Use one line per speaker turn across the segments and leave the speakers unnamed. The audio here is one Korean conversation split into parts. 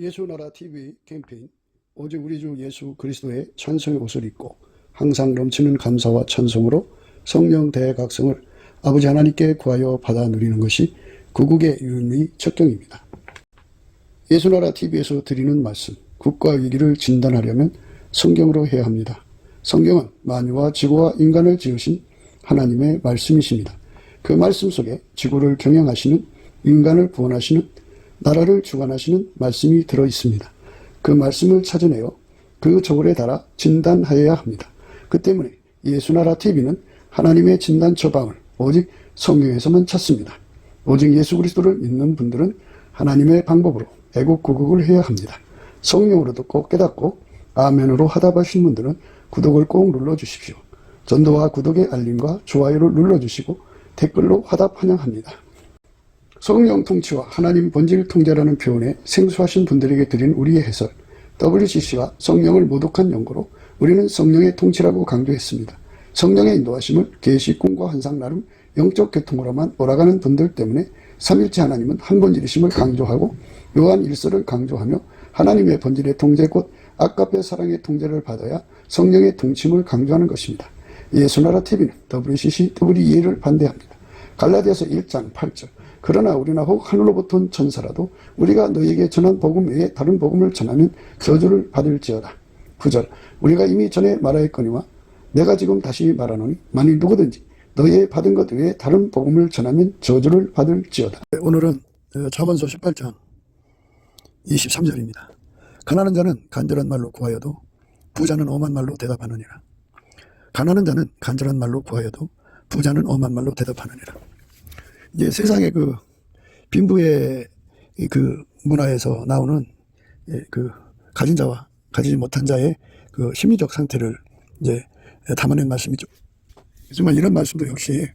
예수나라 TV 캠페인 오직 우리 주 예수 그리스도의 찬송의 옷을 입고 항상 넘치는 감사와 찬송으로 성령 대각성을 아버지 하나님께 구하여 받아 누리는 것이 구국의 유일무이 척경입니다. 예수나라 TV에서 드리는 말씀, 국가 위기를 진단하려면 성경으로 해야 합니다. 성경은 만유와 지구와 인간을 지으신 하나님의 말씀이십니다. 그 말씀 속에 지구를 경영하시는, 인간을 구원하시는, 나라를 주관하시는 말씀이 들어있습니다. 그 말씀을 찾아내어 그 저울에 달아 진단하여야 합니다. 그 때문에 예수나라 TV는 하나님의 진단 처방을 오직 성경에서만 찾습니다. 오직 예수 그리스도를 믿는 분들은 하나님의 방법으로 애국구국을 해야 합니다. 성령으로 듣고 깨닫고 아멘으로 화답하신 분들은 구독을 꼭 눌러주십시오. 전도와 구독의 알림과 좋아요를 눌러주시고 댓글로 화답 환영합니다. 성령 통치와 하나님 본질 통제라는 표현에 생소하신 분들에게 드린 우리의 해설, WCC가 성령을 모독한 연고로 우리는 성령의 통치라고 강조했습니다. 성령의 인도하심을 계시, 꿈과 환상 나름 영적 계통으로만 몰아가는 분들 때문에 삼일체 하나님은 한 본질이심을 강조하고 요한 1서를 강조하며 하나님의 본질의 통제 곧 아까페 사랑의 통제를 받아야 성령의 통치임을 강조하는 것입니다. 예수나라 TV는 WCC, WEA를 반대합니다. 갈라디아서 1장 8절 그러나 우리나 혹 하늘로부터 온 천사라도 우리가 너희에게 전한 복음 외에 다른 복음을 전하면 저주를 받을지어다. 9절 우리가 이미 전에 말하였거니와 내가 지금 다시 말하노니 만일 누구든지 너희의 받은 것 외에 다른 복음을 전하면 저주를 받을지어다. 오늘은 잠언서 18장 23절입니다. 가난한 자는 간절한 말로 구하여도 부자는 엄한 말로 대답하느니라. 가난한 자는 간절한 말로 구하여도 부자는 엄한 말로 대답하느니라. 이제 세상의 그 빈부의 그 문화에서 나오는 그 가진 자와 가지지 못한 자의 그 심리적 상태를 이제 담아낸 말씀이죠. 정말 이런 말씀도 역시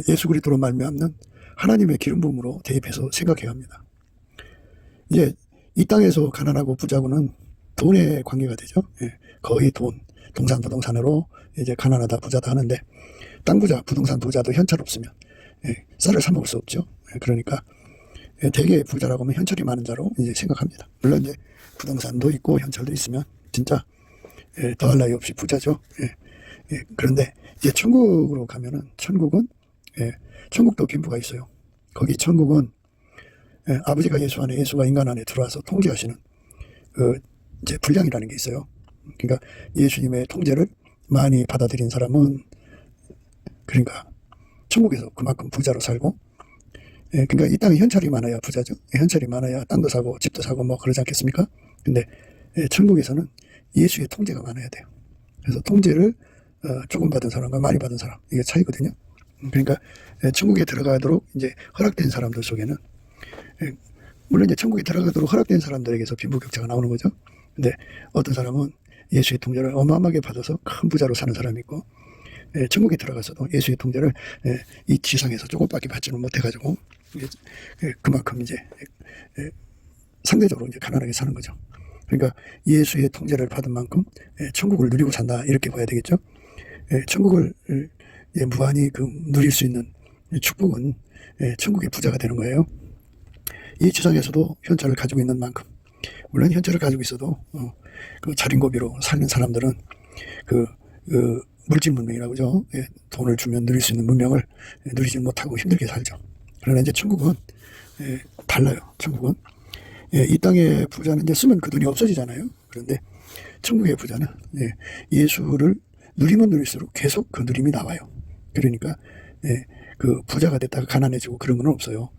예수 그리스도로 말미암는 하나님의 기름 부음으로 대입해서 생각해야 합니다. 이제 이 땅에서 가난하고 부자고는 돈의 관계가 되죠. 거의 돈, 동산 부동산으로 이제 가난하다 부자다 하는데 땅 부자, 부동산 부자도 현찰 없으면 쌀을 사 먹을 수 없죠. 그러니까 대개 부자라고 하면 현찰이 많은 자로 이제 생각합니다. 물론 이제 부동산도 있고 현찰도 있으면 진짜 더할 나위 없이 부자죠. 그런데 이제 천국으로 가면은 천국은 천국도 빈부가 있어요. 거기 천국은 아버지가 예수 안에, 예수가 인간 안에 들어와서 통제하시는 이제 분량이라는 게 있어요. 그러니까 예수님의 통제를 많이 받아들인 사람은 그러니까 천국에서 그만큼 부자로 살고, 그러니까 이 땅에 현찰이 많아야 부자죠. 현찰이 많아야 땅도 사고 집도 사고 뭐 그러지 않겠습니까? 근데 천국에서는 예수의 통제가 많아야 돼요. 그래서 통제를 조금 받은 사람과 많이 받은 사람, 이게 차이거든요. 그러니까 천국에 들어가도록 이제 허락된 사람들 속에는 물론 이제 천국에 들어가도록 허락된 사람들에게서 빈부격차가 나오는 거죠. 근데 어떤 사람은 예수의 통제를 어마어마하게 받아서 큰 부자로 사는 사람이 있고, 천국에 들어가서도 예수의 통제를 이 지상에서 조금밖에 받지는 못해가지고 그만큼 이제 상대적으로 이제 가난하게 사는 거죠. 그러니까 예수의 통제를 받은 만큼 천국을 누리고 산다 이렇게 봐야 되겠죠. 천국을 무한히 누릴 수 있는 축복은 천국의 부자가 되는 거예요. 이 지상에서도 현찰을 가지고 있는 만큼, 물론 현찰을 가지고 있어도 그 자린고비로 사는 사람들은 물질 문명이라고 하죠. 돈을 주면 누릴 수 있는 문명을 누리지 못하고 힘들게 살죠. 그러나 이제 천국은 달라요. 천국은 이 땅의 부자는 이제 쓰면 그 돈이 없어지잖아요. 그런데 천국의 부자는 예수를 누리면 누릴수록 계속 그 누림이 나와요. 그러니까 그 부자가 됐다가 가난해지고 그런 건 없어요.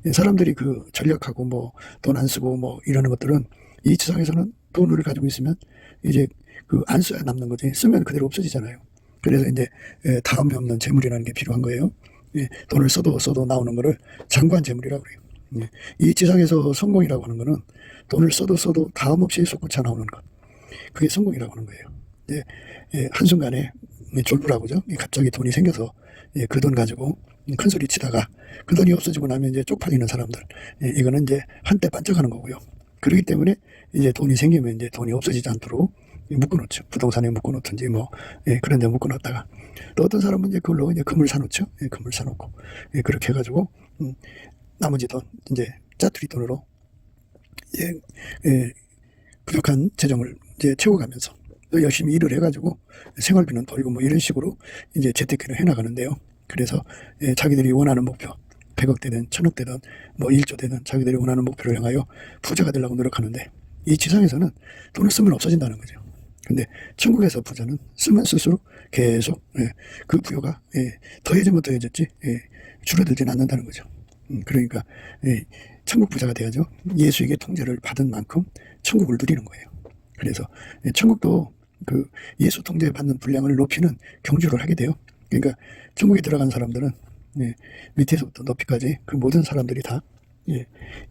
사람들이 그 전략하고 뭐 돈 안 쓰고 뭐 이러는 것들은 이 지상에서는 돈을 가지고 있으면 이제 안 써야 남는 거지. 쓰면 그대로 없어지잖아요. 그래서 이제 다음이 없는 재물이라는 게 필요한 거예요. 돈을 써도 나오는 거를 장관 재물이라고 그래요. 이 지상에서 성공이라고 하는 거는 돈을 써도 다음 없이 솟구쳐 나오는 것. 그게 성공이라고 하는 거예요. 한순간에 졸부라고 하죠. 갑자기 돈이 생겨서 그 돈 가지고 큰 소리 치다가 그 돈이 없어지고 나면 이제 쪽팔리는 사람들. 이거는 이제 한때 반짝하는 거고요. 그렇기 때문에 이제 돈이 생기면 이제 돈이 없어지지 않도록 묶어놓죠. 부동산에 묶어놓든지 뭐 그런 데 묶어놨다가 또 어떤 사람은 이제 그걸로 이제 금을 사놓죠. 금을 사놓고 그렇게 해가지고 나머지 돈 이제 짜투리 돈으로 예, 예, 부족한 재정을 이제 채워가면서 또 열심히 일을 해가지고 생활비는 벌고 뭐 이런 식으로 이제 재테크를 해나가는데요. 그래서 자기들이 원하는 목표, 100억 되든 1000억 되든 뭐 1조 되든 자기들이 원하는 목표를 향하여 부자가 되려고 노력하는데, 이 지상에서는 돈을 쓰면 없어진다는 거죠. 근데 천국에서 부자는 쓰면 쓸수록 계속 그 부여가 더해지면 더해졌지 줄어들진 않는다는 거죠. 그러니까 천국 부자가 돼야죠. 예수에게 통제를 받은 만큼 천국을 누리는 거예요. 그래서 천국도 그 예수 통제 받는 분량을 높이는 경주를 하게 돼요. 그러니까 천국에 들어간 사람들은 밑에서부터 높이까지 그 모든 사람들이 다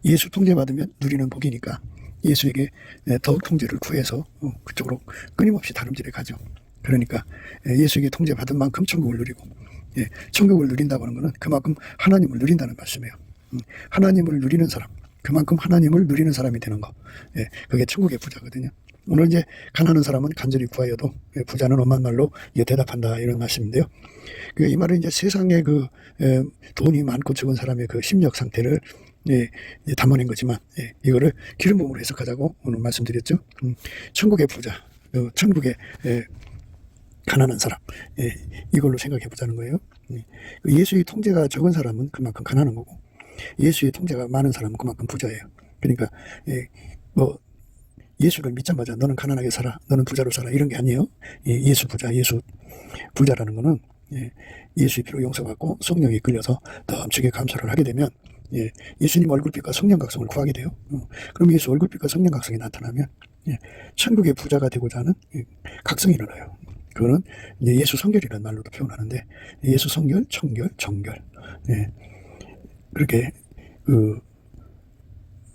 예수 통제 받으면 누리는 복이니까 예수에게 더욱 통제를 구해서 그쪽으로 끊임없이 다름질해 가죠. 그러니까 예수에게 통제 받은 만큼 천국을 누리고, 천국을 누린다고 하는 것은 그만큼 하나님을 누린다는 말씀이에요. 하나님을 누리는 사람, 그만큼 하나님을 누리는 사람이 되는 거, 그게 천국의 부자거든요. 오늘 이제 가난한 사람은 간절히 구하여도 부자는 엄한 말로 대답한다, 이런 말씀인데요. 이 말은 이제 세상에 그 돈이 많고 적은 사람의 그 심력 상태를 담아낸 거지만, 이거를 기름 부음으로 해석하자고 오늘 말씀드렸죠. 천국의 부자, 천국의 가난한 사람, 이걸로 생각해 보자는 거예요. 예수의 통제가 적은 사람은 그만큼 가난한 거고, 예수의 통제가 많은 사람은 그만큼 부자예요. 그러니까 뭐 예수를 믿자마자 너는 가난하게 살아, 너는 부자로 살아, 이런 게 아니에요. 예수 부자, 예수 부자라는 거는 예수의 피로 용서받고 성령이 이끌려서 넘치게 감사를 하게 되면 예수님 얼굴빛과 성령각성을 구하게 돼요. 그럼 예수 얼굴빛과 성령각성이 나타나면 천국의 부자가 되고자 하는 각성이 일어나요. 그거는 예수 성결이라는 말로도 표현하는데, 예수 성결, 청결, 정결, 그렇게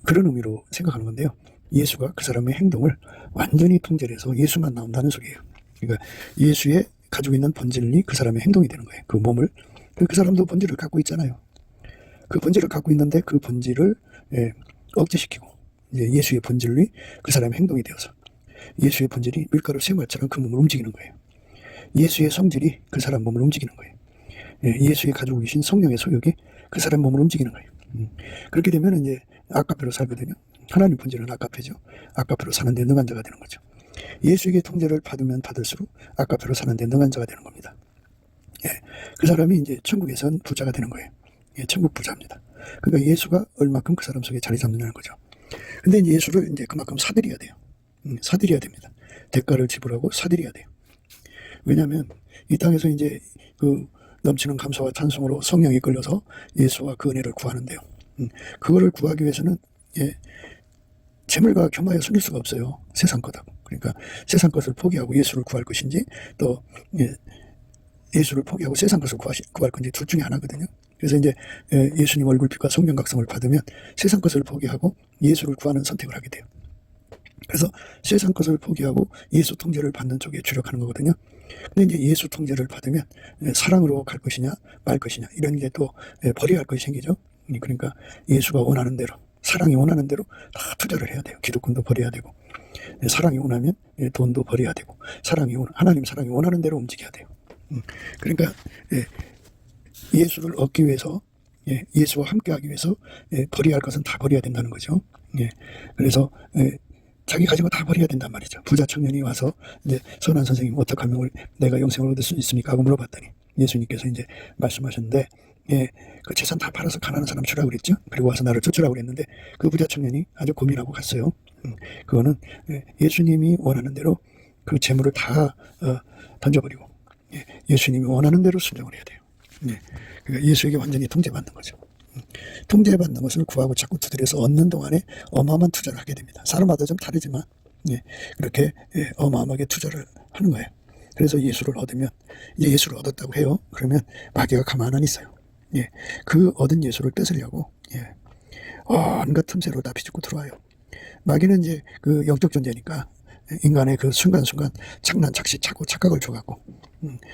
그런 의미로 생각하는 건데요. 예수가 그 사람의 행동을 완전히 통제를 해서 예수만 나온다는 소리예요. 그러니까 예수의 가지고 있는 본질이 그 사람의 행동이 되는 거예요. 그 몸을, 그 사람도 본질을 갖고 있잖아요. 그 본질을 갖고 있는데 그 본질을 억제시키고 예수의 본질이 그 사람의 행동이 되어서 예수의 본질이 밀가루 쇠말처럼 그 몸을 움직이는 거예요. 예수의 성질이 그 사람 몸을 움직이는 거예요. 예수의 가지고 계신 성령의 소욕이 그 사람 몸을 움직이는 거예요. 그렇게 되면 이제 아까페로 살거든요. 하나님 본질은 아까페죠. 아까페로 사는데 능한 자가 되는 거죠. 예수에게 통제를 받으면 받을수록 아까페로 사는데 능한 자가 되는 겁니다. 그 사람이 이제 천국에선 부자가 되는 거예요. 천국 부자입니다. 그러니까 예수가 얼마큼 그 사람 속에 자리 잡느냐는 거죠. 근데 이제 예수를 이제 그만큼 사들여야 돼요. 사들여야 됩니다. 대가를 지불하고 사들여야 돼요. 왜냐하면 이 땅에서 이제 그 넘치는 감사와 찬송으로 성령이 끌려서 예수와 그 은혜를 구하는데요. 그거를 구하기 위해서는 재물과 겸하여 숨길 수가 없어요. 세상 것하고. 그러니까 세상 것을 포기하고 예수를 구할 것인지, 또 예수를 포기하고 세상 것을 구할 건지 둘 중에 하나거든요. 그래서 이제 예수님 얼굴빛과 성령 각성을 받으면 세상 것을 포기하고 예수를 구하는 선택을 하게 돼요. 그래서 세상 것을 포기하고 예수 통제를 받는 쪽에 주력하는 거거든요. 근데 이제 예수 통제를 받으면 사랑으로 갈 것이냐 말 것이냐, 이런 게 또 버려야 할 것이 생기죠. 그러니까 예수가 원하는 대로, 사랑이 원하는 대로 다 투자를 해야 돼요. 기득권도 버려야 되고, 사랑이 원하면 돈도 버려야 되고, 하나님 사랑이 원하는 대로 움직여야 돼요. 그러니까 예수를 얻기 위해서, 예수와 함께하기 위해서 버려야 할 것은 다 버려야 된다는 거죠. 그래서 자기 가진 거 다 버려야 된단 말이죠. 부자 청년이 와서 이제 선한 선생님, 어떻게 하면 내가 영생을 얻을 수 있습니까 하고 물어봤더니 예수님께서 이제 말씀하셨는데, 그 재산 다 팔아서 가난한 사람 주라고 그랬죠. 그리고 와서 나를 쫓으라고 그랬는데 그 부자 청년이 아주 고민하고 갔어요. 그거는 예수님이 원하는 대로 그 재물을 다 던져버리고 예수님이 원하는 대로 순종을 해야 돼요. 그러니까 예수에게 완전히 통제받는 거죠. 통제받는 것을 구하고 자꾸 두드려서 얻는 동안에 어마어마한 투자를 하게 됩니다. 사람마다 좀 다르지만 그렇게 어마어마하게 투자를 하는 거예요. 그래서 예수를 얻으면, 이제 예수를 얻었다고 해요. 그러면 마귀가 가만 안 있어요. 그 얻은 예수를 뺏으려고 온갖 틈새로 다 비집고 들어와요. 마귀는 이제 그 영적 존재니까 인간의 그 순간순간 착난, 착시, 착각을 줘갖고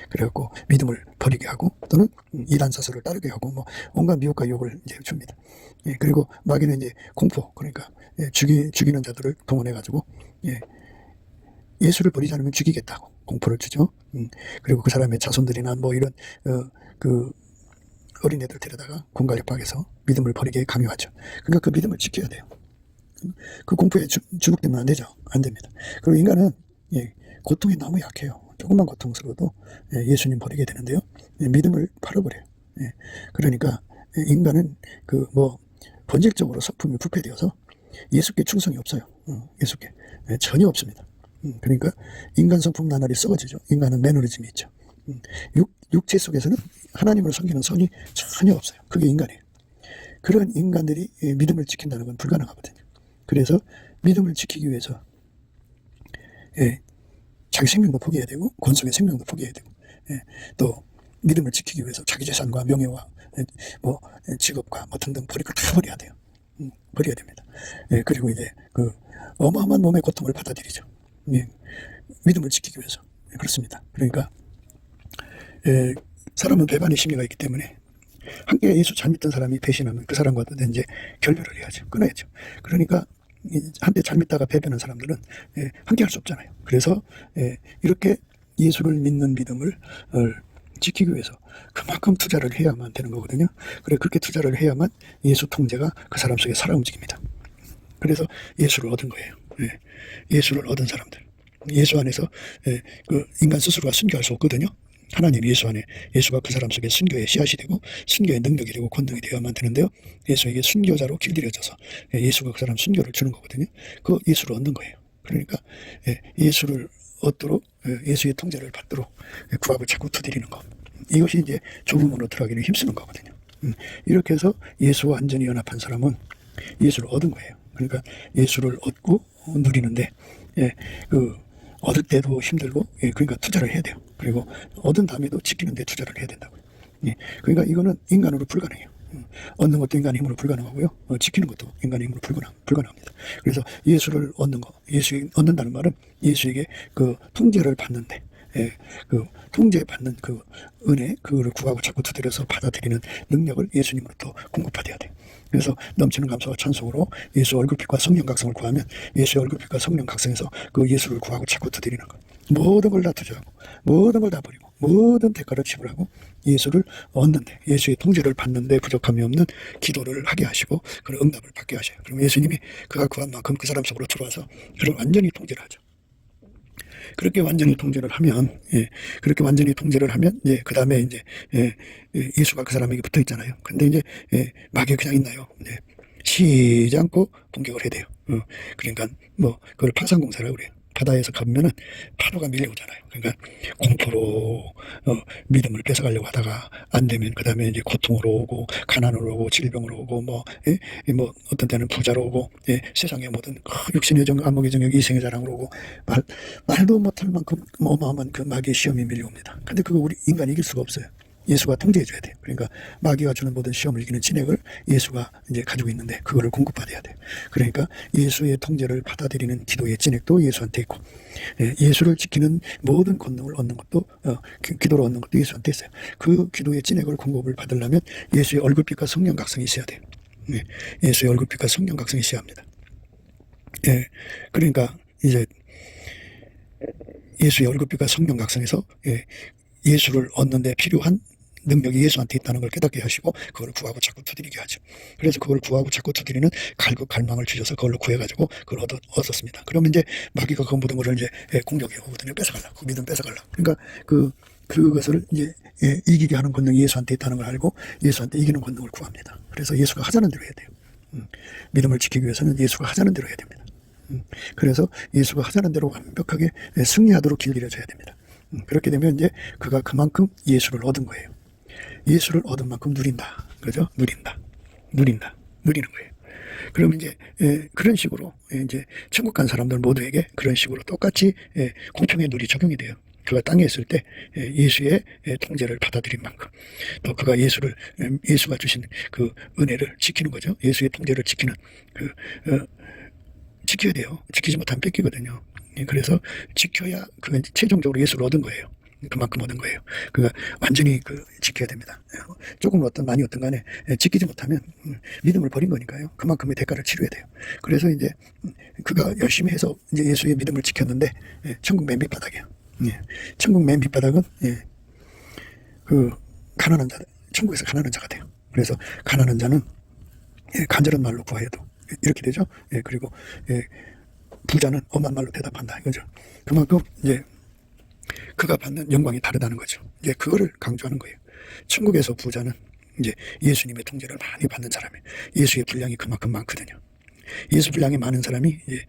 그래갖고 믿음을 버리게 하고, 또는 이단 사설을 따르게 하고, 뭐 온갖 미혹과 유혹을 이제 줍니다. 그리고 마귀는 이제 공포, 그러니까 죽이는 자들을 동원해가지고 예수를 버리지 않으면 죽이겠다고 공포를 주죠. 그리고 그 사람의 자손들이나 뭐 이런 그 어린애들 데려다가 공갈협박해서 믿음을 버리게 강요하죠. 그러니까 그 믿음을 지켜야 돼요. 그 공포에 주눅들면 안 되죠. 안 됩니다. 그리고 인간은 고통이 너무 약해요. 조금만 고통스러워도 예수님 버리게 되는데요. 믿음을 팔아버려요. 그러니까 인간은 본질적으로 성품이 부패되어서 예수께 충성이 없어요. 예수께 전혀 없습니다. 그러니까 인간 성품 나날이 썩어지죠. 인간은 매너리즘이 있죠. 육체 속에서는 하나님을 섬기는 선이 전혀 없어요. 그게 인간이에요. 그런 인간들이 믿음을 지킨다는 건 불가능하거든요. 그래서 믿음을 지키기 위해서 자기 생명도 포기해야 되고 권속의 생명도 포기해야 되고 또 믿음을 지키기 위해서 자기 재산과 명예와 직업과 등등 버릴 걸 다 버려야 돼요. 버려야 됩니다. 그리고 이제 그 어마어마한 몸의 고통을 받아들이죠. 믿음을 지키기 위해서. 그렇습니다. 그러니까 사람은 배반의 심리가 있기 때문에 함께 예수 잘 믿던 사람이 배신하면 그 사람과도 이제 결별을 해야죠. 끊어야죠. 그러니까 한때 잘 믿다가 배변한 사람들은 함께 할 수 없잖아요. 그래서 이렇게 예수를 믿는 믿음을 지키기 위해서 그만큼 투자를 해야만 되는 거거든요. 그렇게 투자를 해야만 예수 통제가 그 사람 속에 살아 움직입니다. 그래서 예수를 얻은 거예요. 예수를 얻은 사람들. 예수 안에서 그 인간 스스로가 순교할 수 없거든요. 하나님 예수 안에 예수가 그 사람 속에 순교의 씨앗이 되고 순교의 능력이 되고 권능이 되어야만 되는데요. 예수에게 순교자로 길들여져서 예수가 그 사람 순교를 주는 거거든요. 그 예수를 얻는 거예요. 그러니까 예수를 얻도록 예수의 통제를 받도록 구하고 자꾸 두드리는 것. 이것이 이제 조금으로 들어가기를 힘쓰는 거거든요. 이렇게 해서 예수와 완전히 연합한 사람은 예수를 얻은 거예요. 그러니까 예수를 얻고 누리는데 얻을 때도 힘들고 그러니까 투자를 해야 돼요. 그리고 얻은 다음에도 지키는 데 투자를 해야 된다고요. 그러니까 이거는 인간으로 불가능해요. 얻는 것도 인간의 힘으로 불가능하고요. 지키는 것도 인간의 힘으로 불가능합니다. 그래서 예수를 얻는 거, 얻는다는 말은 예수에게 그 통제를 받는데, 그 통제받는 그 은혜, 그거를 구하고 자꾸 두드려서 받아들이는 능력을 예수님으로부터 공급받아야 돼요. 그래서 넘치는 감사와 찬송으로 예수 얼굴빛과 성령 각성을 구하면 예수의 얼굴빛과 성령 각성에서 그 예수를 구하고 자꾸 두드리는 것. 모든 걸 다 투자하고 모든 걸 다 버리고 모든 대가를 지불하고 예수를 얻는데 예수의 통제를 받는데 부족함이 없는 기도를 하게 하시고 그런 응답을 받게 하셔요. 그럼 예수님이 그가 구한 만큼 그 사람 속으로 들어와서 그를 완전히 통제를 하죠. 그렇게 완전히 통제를 하면, 그렇게 완전히 통제를 하면, 그 다음에 이제, 예수가 그 사람에게 붙어 있잖아요. 근데 이제, 마귀가 그냥 있나요? 쉬지 않고 공격을 해야 돼요. 그러니까, 그걸 파상공사라고 그래요. 바다에서 가면은 파도가 밀려오잖아요. 그러니까 공포로 믿음을 뺏어가려고 하다가 안 되면 그 다음에 이제 고통으로 오고 가난으로 오고 질병으로 오고 어떤 때는 부자로 오고 세상의 모든 육신의 정욕, 안목의 정욕, 이생의 자랑으로 오고 말도 못할 만큼 어마어마한 그 마귀의 시험이 밀려옵니다. 근데 그거 우리 인간이 이길 수가 없어요. 예수가 통제해줘야 돼요. 그러니까 마귀가 주는 모든 시험을 이기는 진액을 예수가 이제 가지고 있는데 그거를 공급받아야 돼요. 그러니까 예수의 통제를 받아들이는 기도의 진액도 예수한테 있고 예수를 지키는 모든 권능을 얻는 것도 기도로 얻는 것도 예수한테 있어요. 그 기도의 진액을 공급을 받으려면 예수의 얼굴빛과 성령 각성이 있어야 돼요. 예수의 얼굴빛과 성령 각성이 있어야 합니다. 그러니까 이제 예수의 얼굴빛과 성령 각성에서 예수를 얻는 데 필요한 능력이 예수한테 있다는 걸 깨닫게 하시고 그걸 구하고 자꾸 두드리게 하죠. 그래서 그걸 구하고 자꾸 두드리는 갈망을 주셔서 그걸로 구해가지고 그걸 얻었습니다. 그러면 이제 마귀가 그 모든 것을 이제 공격해 오거든요. 뺏어갈라. 그 믿음 뺏어갈라. 그러니까 그것을 이제 이기게 하는 권능이 예수한테 있다는 걸 알고 예수한테 이기는 권능을 구합니다. 그래서 예수가 하자는 대로 해야 돼요. 믿음을 지키기 위해서는 예수가 하자는 대로 해야 됩니다. 그래서 예수가 하자는 대로 완벽하게 승리하도록 길들여져야 됩니다. 그렇게 되면 이제 그가 그만큼 예수를 얻은 거예요. 예수를 얻은 만큼 누린다. 그죠? 누리는 거예요. 그러면 이제 그런 식으로 이제 천국 간 사람들 모두에게 그런 식으로 똑같이 공평의 룰이 적용이 돼요. 그가 땅에 있을 때 예수의 통제를 받아들인 만큼 또 그가 예수가 주신 그 은혜를 지키는 거죠. 예수의 통제를 지키는 지켜야 돼요. 지키지 못하면 뺏기거든요. 그래서 지켜야 그건 최종적으로 예수를 얻은 거예요. 그만큼 얻은 거예요. 그러니까 완전히 지켜야 됩니다. 조금 많이 어떤 간에 지키지 못하면 믿음을 버린 거니까요. 그만큼의 대가를 치러야 돼요. 그래서 이제 그가 열심히 해서 이제 예수의 믿음을 지켰는데 천국 맨 밑바닥이에요. 천국 맨 밑바닥은 가난한 자, 천국에서 가난한 자가 돼요. 그래서 가난한 자는 간절한 말로 구하여도 이렇게 되죠. 예, 그리고 부자는 엄한 말로 대답한다 이거죠. 그만큼 이제 그가 받는 영광이 다르다는 거죠. 이제 그거를 강조하는 거예요. 천국에서 부자는 이제 예수님의 통제를 많이 받는 사람이에요. 예수의 분량이 그만큼 많거든요. 예수 분량이 많은 사람이 이제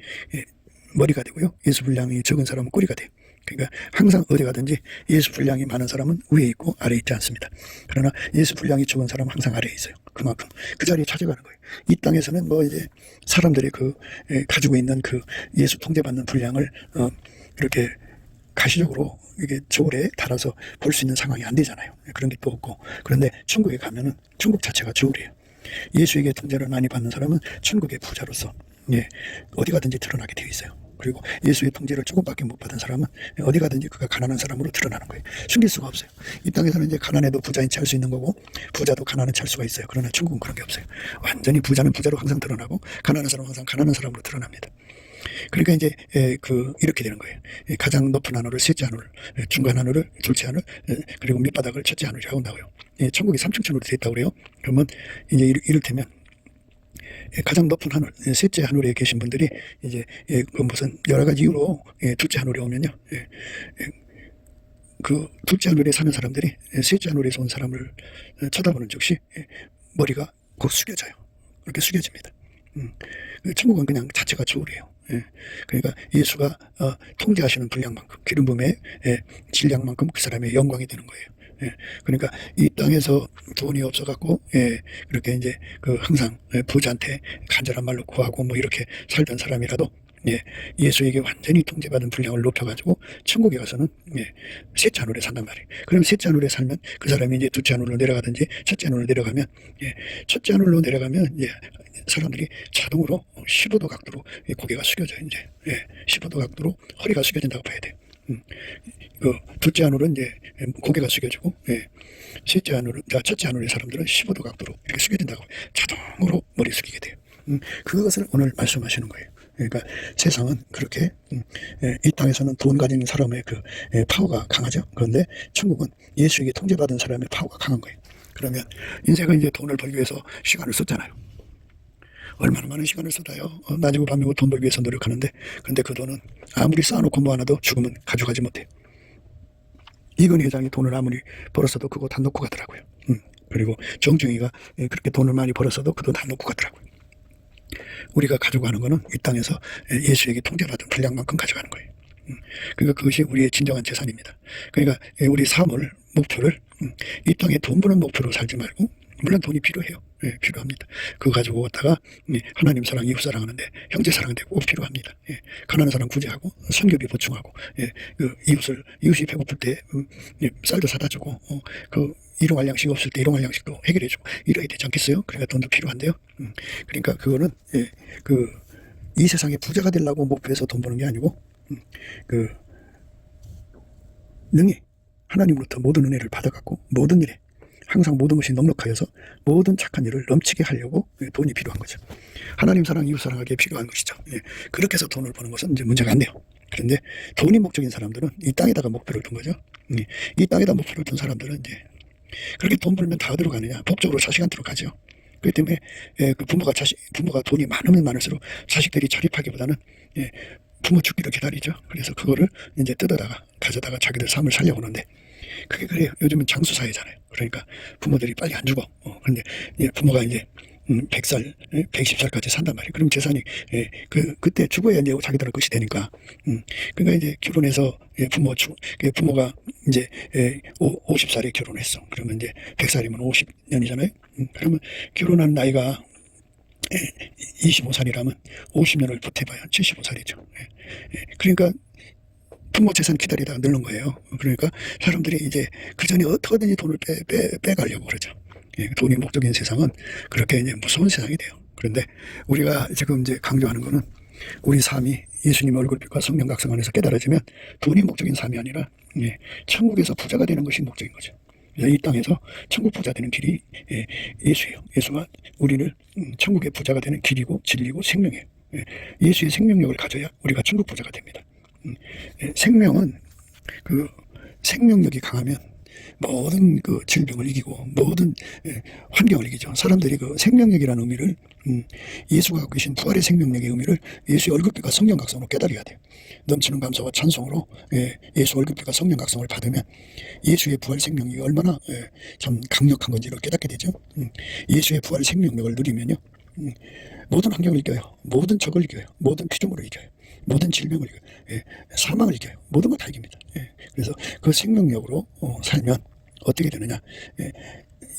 머리가 되고요. 예수 분량이 적은 사람은 꼬리가 돼요. 그러니까 항상 어디 가든지 예수 분량이 많은 사람은 위에 있고 아래에 있지 않습니다. 그러나 예수 분량이 적은 사람은 항상 아래에 있어요. 그만큼 그 자리에 찾아가는 거예요. 이 땅에서는 뭐 이제 사람들이 가지고 있는 그 예수 통제받는 분량을 이렇게 가시적으로 이게 저울에 달아서 볼 수 있는 상황이 안 되잖아요. 그런 게 또 없고. 그런데 천국에 가면은 천국 자체가 저울이에요. 예수에게 통제를 많이 받는 사람은 천국의 부자로서 어디 가든지 드러나게 되어 있어요. 그리고 예수의 통제를 조금밖에 못 받은 사람은 어디 가든지 그가 가난한 사람으로 드러나는 거예요. 숨길 수가 없어요. 이 땅에서는 이제 가난해도 부자인 채 할 수 있는 거고 부자도 가난한 채 할 수가 있어요. 그러나 천국은 그런 게 없어요. 완전히 부자는 부자로 항상 드러나고 가난한 사람은 항상 가난한 사람으로 드러납니다. 그러니까 이제 이렇게 되는 거예요. 가장 높은 하늘을 셋째 하늘, 중간 하늘을 둘째 하늘, 그리고 밑바닥을 첫째 하늘이라고 나와요. 천국이 3층천으로 되어 있다고 그래요. 그러면 이제 이를테면 가장 높은 하늘, 셋째 하늘에 계신 분들이 이제 그 무슨 여러 가지 이유로 둘째 하늘에 오면요, 그 둘째 하늘에 사는 사람들이 셋째 하늘에서 온 사람을 쳐다보는 즉시 머리가 곧 숙여져요. 그렇게 숙여집니다. 천국은 그냥 자체가 저울이에요. 그러니까 예수가 통제하시는 분량만큼, 기름 부음의 질량만큼 그 사람의 영광이 되는 거예요. 그러니까 이 땅에서 돈이 없어갖고 그렇게 이제 항상 부자한테 간절한 말로 구하고 뭐 이렇게 살던 사람이라도 예수에게 완전히 통제받은 분량을 높여가지고 천국에 가서는 셋째 하늘에 산단 말이에요. 그럼 셋째 하늘에 살면 그 사람이 이제 둘째 하늘로 내려가든지 첫째 하늘로 내려가면 첫째 하늘로 내려가면 사람들이 자동으로 15도 각도로 고개가 숙여져 이제 15도 각도로 허리가 숙여진다고 봐야 돼요. 둘째 하늘은 이제 고개가 숙여지고 셋째 하늘은 첫째 하늘의 사람들은 15도 각도로 이렇게 숙여진다고 자동으로 머리 숙이게 돼요. 그것을 오늘 말씀하시는 거예요. 그러니까 세상은 그렇게 이 땅에서는 돈 가진 사람의 파워가 강하죠. 그런데 천국은 예수에게 통제받은 사람의 파워가 강한 거예요. 그러면 인생은 이제 돈을 벌기 위해서 시간을 썼잖아요. 얼마나 많은 시간을 쏟아요. 낮이고 밤이고 돈 벌기 위해서 노력하는데, 근데 그 돈은 아무리 쌓아놓고 모아놔도 죽으면 가져가지 못해요. 이건희 회장이 돈을 아무리 벌었어도 그거 다 놓고 가더라고요. 그리고 정중이가 그렇게 돈을 많이 벌었어도 그 돈 다 놓고 가더라고요. 우리가 가지고 가는 거는 이 땅에서 예수에게 통제받은 분량만큼 가져가는 거예요. 그러니까 그것이 우리의 진정한 재산입니다. 그러니까 우리 삶을, 목표를 이 땅에 돈 버는 목표로 살지 말고, 물론 돈이 필요해요. 필요합니다. 그거 가지고 왔다가 하나님 사랑, 이웃 사랑하는데 형제 사랑하는데 꼭 필요합니다. 가난한 사람 구제하고 선교비 보충하고 이웃이 배고플 때 쌀도 사다 주고 일용할 양식 없을 때 일용할 양식도 해결해 주고 이래야 되지 않겠어요? 그러니까 돈도 필요한데요. 그러니까 그거는 이 세상에 부자가 되려고 목표해서 돈 버는 게 아니고 능히 하나님으로부터 모든 은혜를 받아갖고 모든 일에 항상 모든 것이 넉넉하여서 모든 착한 일을 넘치게 하려고 돈이 필요한 거죠. 하나님 사랑, 이웃 사랑하기에 필요한 것이죠. 그렇게 해서 돈을 버는 것은 이제 문제가 안 돼요. 그런데 돈이 목적인 사람들은 이 땅에다가 목표를 둔 거죠. 이 땅에다 목표를 둔 사람들은 이제 그렇게 돈 벌면 다 어디로 가느냐? 법적으로 자식한테로 가죠. 그렇기 때문에 부모가 돈이 많으면 많을수록 자식들이 자립하기보다는 부모 죽기를 기다리죠. 그래서 그거를 이제 뜯어다가 가져다가 자기들 삶을 살려고 하는데 그게 그래요. 요즘은 장수사회잖아요. 그러니까 부모들이 빨리 안 죽어. 그런데 부모가 이제 100살, 110살까지 산단 말이에요. 그럼 재산이 그때 죽어야 이제 자기들 것이 되니까. 그러니까 이제 결혼해서 부모가 이제 50살에 결혼했어. 그러면 이제 100살이면 50년이잖아요. 그러면 결혼한 나이가 25살이라면 50년을 보태봐야 75살이죠. 그러니까 부모 재산 기다리다가 늙는 거예요. 그러니까 사람들이 이제 그 전에 어떻게든지 돈을 빼가려고 그러죠. 돈이 목적인 세상은 그렇게 이제 무서운 세상이 돼요. 그런데 우리가 지금 이제 강조하는 거는 우리 삶이 예수님의 얼굴빛과 성령 각성 안에서 깨달아지면 돈이 목적인 삶이 아니라 천국에서 부자가 되는 것이 목적인 거죠. 이 땅에서 천국 부자 되는 길이 예수예요. 예수가 우리를 천국의 부자가 되는 길이고 진리고 생명이에요. 예수의 생명력을 가져야 우리가 천국 부자가 됩니다. 생명은 생명력이 강하면 모든 그 질병을 이기고 모든 환경을 이기죠. 사람들이 그 생명력이라는 의미를 예수가 갖고 계신 부활의 생명력의 의미를 예수의 얼굴빛과 성령 각성으로 깨달아야 돼요. 넘치는 감사와 찬송으로 예수 얼굴빛과 성령 각성을 받으면 예수의 부활 생명이 얼마나 참 강력한 건지를 깨닫게 되죠. 예수의 부활 생명력을 누리면요, 모든 환경을 이겨요. 모든 적을 이겨요. 모든 피조물을 이겨요. 모든 질병을 이겨요. 사망을 이겨요. 모든 걸 다 이깁니다. 그래서 그 생명력으로 살면 어떻게 되느냐.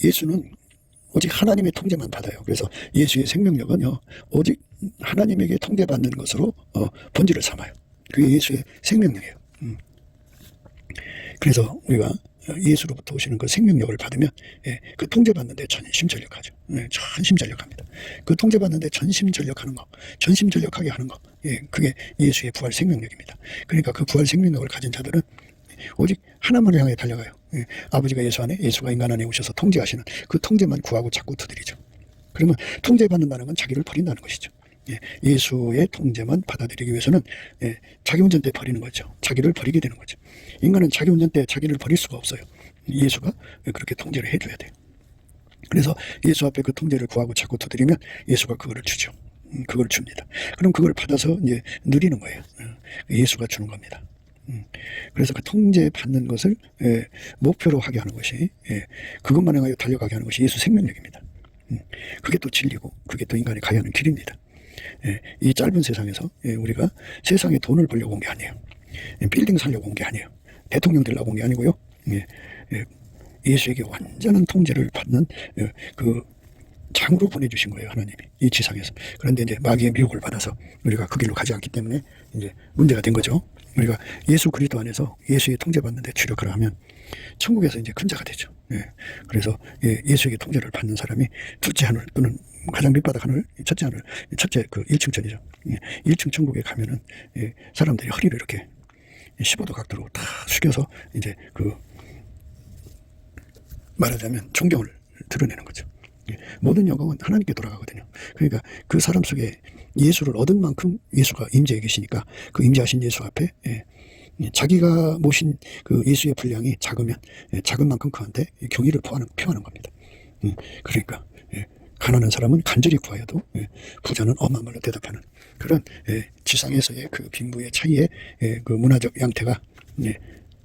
예수는 오직 하나님의 통제만 받아요. 그래서 예수의 생명력은요, 오직 하나님에게 통제받는 것으로 본질을 삼아요. 그게 예수의 생명력이에요. 그래서 우리가 예수로부터 오시는 그 생명력을 받으면 그 통제받는 데 전심전력하죠. 전심전력합니다. 그 통제받는 데 전심전력하는 거, 전심전력하게 하는 거, 그게 예수의 부활 생명력입니다. 그러니까 그 부활 생명력을 가진 자들은 오직 하나님을 향해 달려가요. 아버지가 예수 안에, 예수가 인간 안에 오셔서 통제하시는 그 통제만 구하고 자꾸 두드리죠. 그러면 통제받는다는 건 자기를 버린다는 것이죠. 예수의 통제만 받아들이기 위해서는 자기 운전 때 버리는 거죠. 자기를 버리게 되는 거죠. 인간은 자기 운전 때 자기를 버릴 수가 없어요. 예수가 그렇게 통제를 해줘야 돼요. 그래서 예수 앞에 그 통제를 구하고 자꾸 두드리면 예수가 그거를 주죠. 그걸 줍니다. 그럼 그걸 받아서 이제 누리는 거예요. 예수가 주는 겁니다. 그래서 그 통제 받는 것을 목표로 하게 하는 것이, 그것만 향하여 달려가게 하는 것이 예수 생명력입니다. 그게 또 진리고 그게 또 인간이 가야 하는 길입니다. 이 짧은 세상에서 우리가 세상에 돈을 벌려고 온 게 아니에요. 빌딩 살려고 온 게 아니에요. 대통령 되려고 온 게 아니고요. 예수에게 완전한 통제를 받는 그 장으로 보내주신 거예요, 하나님이 이 지상에서. 그런데 이제 마귀의 미혹을 받아서 우리가 그 길로 가지 않기 때문에 이제 문제가 된 거죠. 우리가 예수 그리스도 안에서 예수의 통제받는데 주력하라 하면 천국에서 이제 큰 자가 되죠. 그래서 예수에게 통제를 받는 사람이 둘째 하늘 또는 가장 밑바닥 하늘, 첫째 하늘, 첫째 그 1층 천이죠. 1층 천국에 가면은 사람들이 허리를 이렇게 15도 각도로 다 숙여서 이제 그 말하자면 존경을 드러내는 거죠. 모든 영광은 하나님께 돌아가거든요. 그러니까 그 사람 속에 예수를 얻은 만큼 예수가 임재해 계시니까 그 임재하신 예수 앞에 자기가 모신 그 예수의 분량이 작으면 작은 만큼 그한테 경의를 표하는 겁니다. 그러니까 가난한 사람은 간절히 구하여도 부자는 엄한 말로 대답하는 그런 지상에서의 그 빈부의 차이의 그 문화적 양태가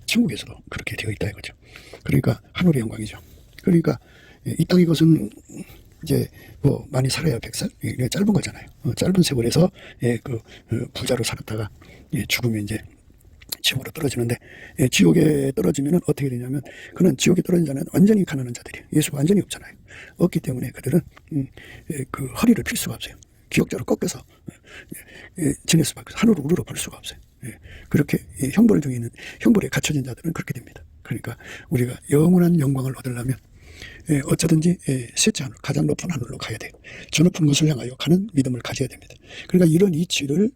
천국에서도 그렇게 되어 있다 이거죠. 그러니까 하늘의 영광이죠. 그러니까 이 땅의 것은 이제 뭐 많이 살아야 100살? 짧은 거잖아요. 짧은 세월에서 그 부자로 살았다가 죽으면 이제 지옥으로 떨어지는데, 지옥에 떨어지면 어떻게 되냐면 그는 지옥에 떨어진 자는 완전히 가난한 자들이에요. 예수가 완전히 없잖아요. 없기 때문에 그들은 그 허리를 필 수가 없어요. 기역자로 꺾여서 지낼 수밖에 없어요. 하늘로 우르르 볼 수가 없어요. 그렇게 형벌 중에 있는 형벌에 갇혀진 자들은 그렇게 됩니다. 그러니까 우리가 영원한 영광을 얻으려면 어쩌든지 셋째 하늘, 가장 높은 하늘로 가야 돼요. 저 높은 곳을 향하여 가는 믿음을 가져야 됩니다. 그러니까 이런 이치를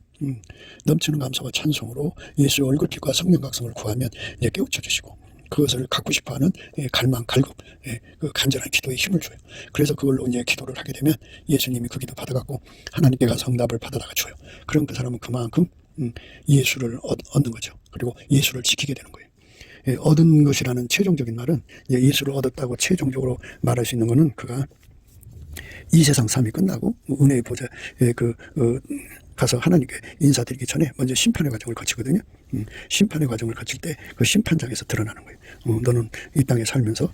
넘치는 감사와 찬송으로 예수의 얼굴빛과 성령 각성을 구하면 깨우쳐 주시고 그것을 갖고 싶어하는 갈망, 갈급, 그 간절한 기도에 힘을 줘요. 그래서 그걸로 이제 기도를 하게 되면 예수님이 그 기도 받아갖고 하나님께 가서 응답을 받아다가 줘요. 그럼 그 사람은 그만큼 예수를 얻는 거죠. 그리고 예수를 지키게 되는 거예요. 얻은 것이라는 최종적인 말은 예수를 얻었다고 최종적으로 말할 수 있는 것은 그가 이 세상 삶이 끝나고 은혜의 보좌 가서 하나님께 인사드리기 전에 먼저 심판의 과정을 거치거든요. 심판의 과정을 거칠 때 그 심판장에서 드러나는 거예요. 너는 이 땅에 살면서